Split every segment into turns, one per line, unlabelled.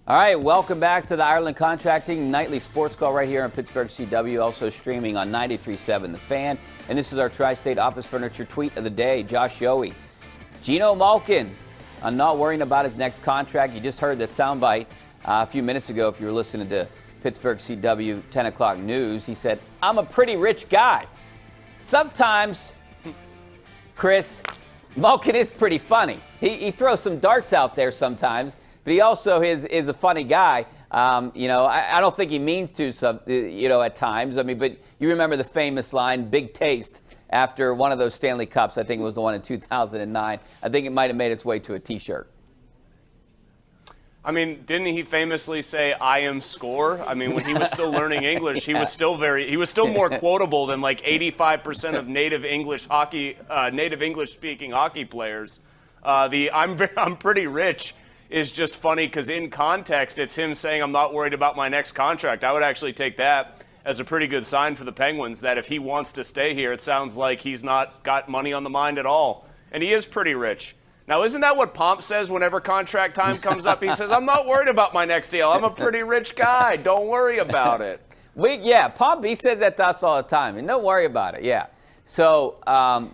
All right, welcome back to the Ireland Contracting Nightly Sports Call right here on Pittsburgh CW, also streaming on 93.7 The Fan. And this is our Tri-State Office Furniture tweet of the day. Josh Yohe. Geno Malkin, I'm not worrying about his next contract. You just heard that soundbite a few minutes ago if you were listening to Pittsburgh CW 10 o'clock news. He said, I'm a pretty rich guy. Sometimes, Chris, Malkin is pretty funny. He throws some darts out there sometimes. But he also is a funny guy. I don't think he means to, at times. I mean, but you remember the famous line, big taste, after one of those Stanley Cups. I think it was the one in 2009. I think it might have made its way to a T-shirt.
I mean, didn't he famously say, I am score? I mean, when he was still learning English, he was still more quotable than like 85% of native English speaking hockey players. I'm pretty rich is just funny because in context, it's him saying, I'm not worried about my next contract. I would actually take that as a pretty good sign for the Penguins that if he wants to stay here, it sounds like he's not got money on the mind at all. And he is pretty rich. Now, isn't that what Pomp says whenever contract time comes up? He says, I'm not worried about my next deal. I'm a pretty rich guy. Don't worry about it.
Pomp, he says that to us all the time. And don't worry about it, yeah. So,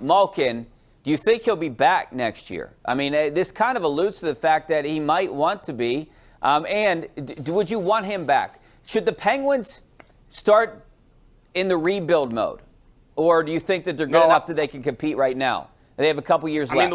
Malkin, do you think he'll be back next year? I mean, this kind of alludes to the fact that he might want to be. Would you want him back? Should the Penguins start in the rebuild mode? Or do you think that they're good enough that they can compete right now? They have a couple years left.
I mean,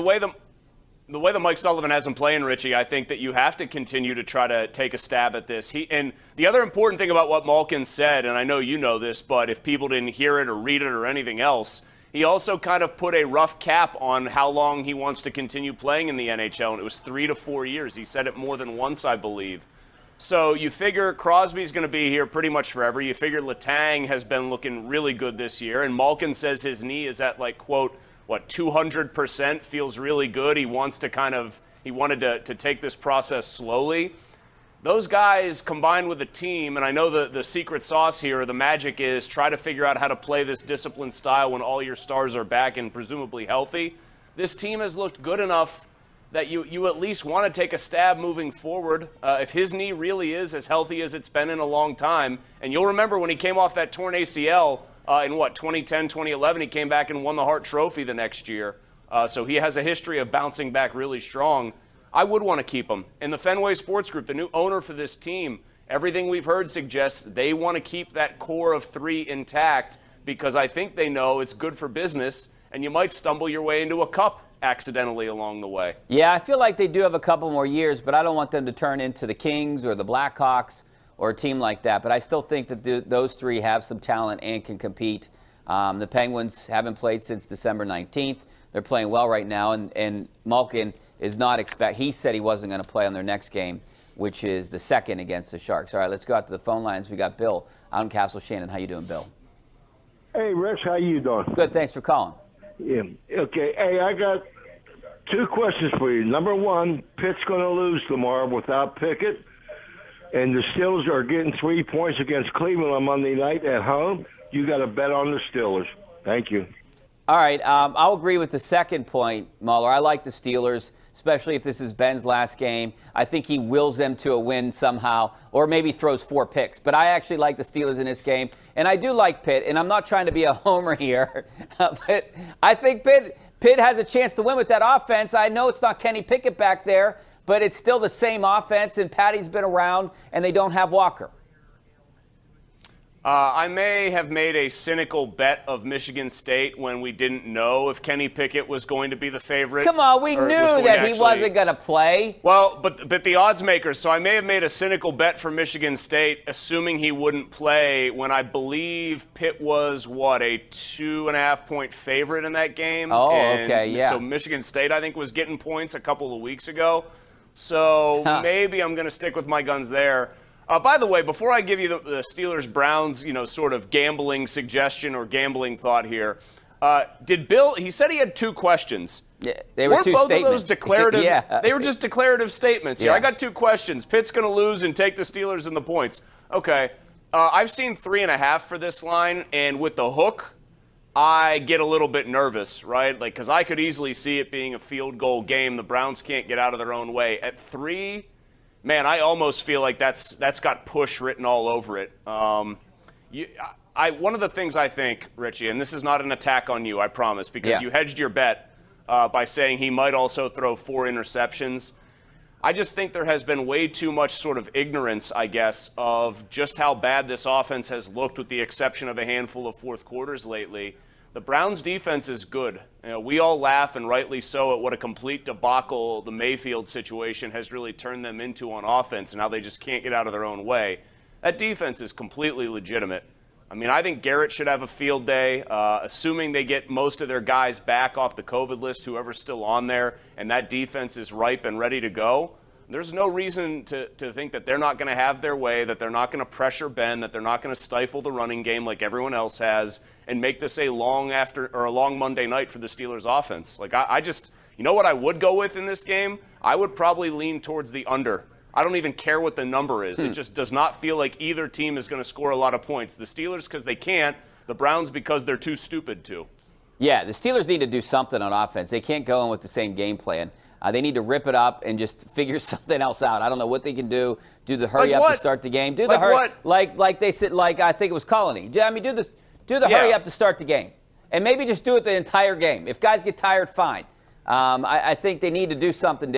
the way that Mike Sullivan has him playing, Richie, I think that you have to continue to try to take a stab at this. And the other important thing about what Malkin said, and I know you know this, but if people didn't hear it or read it or anything else, he also kind of put a rough cap on how long he wants to continue playing in the NHL, and it was 3 to 4 years. He said it more than once, I believe. So you figure Crosby's going to be here pretty much forever. You figure Letang has been looking really good this year, and Malkin says his knee is at, like, quote, 200%, feels really good. He wanted to take this process slowly. Those guys combined with the team, and I know the secret sauce here, or the magic is try to figure out how to play this disciplined style when all your stars are back and presumably healthy. This team has looked good enough that you at least want to take a stab moving forward. If his knee really is as healthy as it's been in a long time, and you'll remember when he came off that torn ACL in 2010, 2011, he came back and won the Hart Trophy the next year. So he has a history of bouncing back really strong. I would want to keep him. And the Fenway Sports Group, the new owner for this team, everything we've heard suggests they want to keep that core of 3 intact because I think they know it's good for business and you might stumble your way into a cup accidentally along the way.
Yeah, I feel like they do have a couple more years, but I don't want them to turn into the Kings or the Blackhawks or a team like that. But I still think that those 3 have some talent and can compete. The Penguins haven't played since December 19th. They're playing well right now, and Malkin is not he said he wasn't going to play on their next game, which is the second against the Sharks. All right, let's go out to the phone lines. We got Bill out in Castle Shannon. How you doing, Bill?
Hey, Rich, how you doing?
Good, thanks for calling.
Yeah. Okay. Hey, I got 2 questions for you. Number 1, Pitt's going to lose tomorrow without Pickett, and the Steelers are getting 3 points against Cleveland on Monday night at home. You got to bet on the Steelers. Thank you.
All right, I'll agree with the second point, Mueller. I like the Steelers, especially if this is Ben's last game. I think he wills them to a win somehow, or maybe throws 4 picks. But I actually like the Steelers in this game, and I do like Pitt, and I'm not trying to be a homer here, but I think Pitt has a chance to win with that offense. I know it's not Kenny Pickett back there, but it's still the same offense, and Patty's been around, and they don't have Walker.
I may have made a cynical bet of Michigan State when we didn't know if Kenny Pickett was going to be the favorite.
Come on, we knew that he wasn't going to play.
Well, but the odds makers. So I may have made a cynical bet for Michigan State, assuming he wouldn't play when I believe Pitt was, a 2.5-point favorite in that game.
Oh, okay, yeah.
So Michigan State, I think, was getting points a couple of weeks ago. So maybe I'm going to stick with my guns there. By the way, before I give you the Steelers-Browns, sort of gambling suggestion or gambling thought here, did Bill? He said he had 2 questions.
Yeah, they were
Weren't
2
both
statements.
of those declarative?
Yeah.
They were just declarative statements here.
Yeah.
I got 2 questions. Pitt's going to lose and take the Steelers and the points. Okay. I've seen 3.5 for this line, and with the hook, I get a little bit nervous, right? Because I could easily see it being a field goal game. The Browns can't get out of their own way. At 3, Man, I almost feel like that's got push written all over it. One of the things I think, Richie, and this is not an attack on you, I promise, because you hedged your bet by saying he might also throw 4 interceptions. I just think there has been way too much sort of ignorance, I guess, of just how bad this offense has looked with the exception of a handful of fourth quarters lately. The Browns' defense is good. You know, we all laugh, and rightly so, at what a complete debacle the Mayfield situation has really turned them into on offense and how they just can't get out of their own way. That defense is completely legitimate. I mean, I think Garrett should have a field day, assuming they get most of their guys back off the COVID list, whoever's still on there, and that defense is ripe and ready to go. There's no reason to think that they're not going to have their way, that they're not going to pressure Ben, that they're not going to stifle the running game like everyone else has, and make this a long Monday night for the Steelers offense. Like, I just, you know what I would go with in this game? I would probably lean towards the under. I don't even care what the number is. It just does not feel like either team is going to score a lot of points. The Steelers because they can't, the Browns because they're too stupid to.
Yeah, the Steelers need to do something on offense. They can't go in with the same game plan. They need to rip it up and just figure something else out. I don't know what they can do. Do the hurry up to start the game. Do the hurry like they said. Like I think it was Colony. I mean, do the hurry up to start the game, and maybe just do it the entire game. If guys get tired, fine. I think they need to do something.